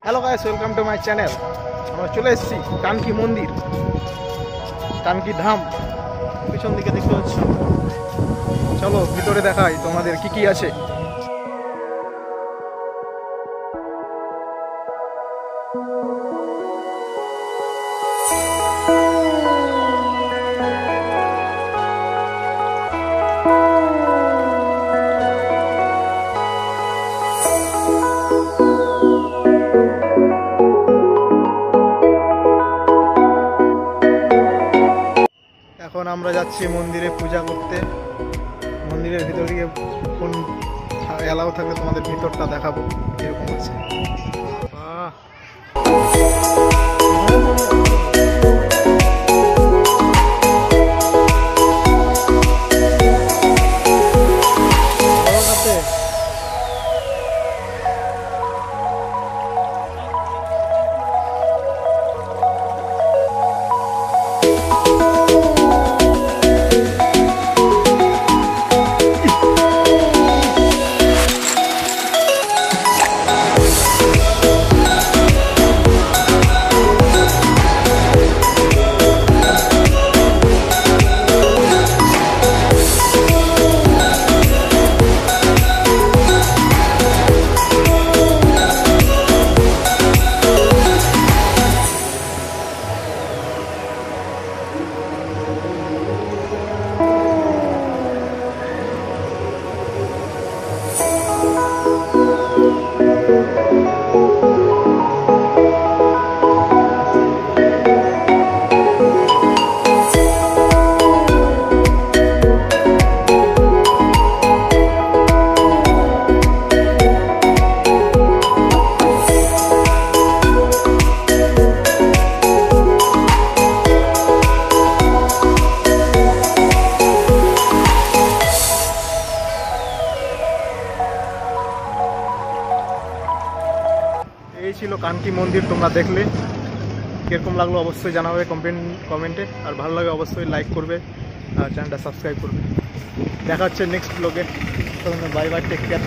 Hello guys, welcome to my channel. আমরা চলে এসেছি কানকি মন্দির, কানকি ধাম। পিছন দিকে দেখতে পাচ্ছ। চলো ভিতরে দেখাই তোমাদের কি কি আছে। এখন আমরা যাচ্ছি মন্দিরে পূজা করতে। মন্দিরের ভিতর দিকে কোন এলাও থাকলে তোমাদের ভিতরটা দেখাবো কিরকম আছে। এই ছিল কানকি মন্দির। তোমরা দেখলে কিরকম লাগলো অবশ্যই জানাবে কমেন্টে। আর ভালো লাগে অবশ্যই লাইক করবে আর চ্যানেলটা সাবস্ক্রাইব করবে। দেখা হচ্ছে নেক্সট ব্লগে। Bye bye, take care.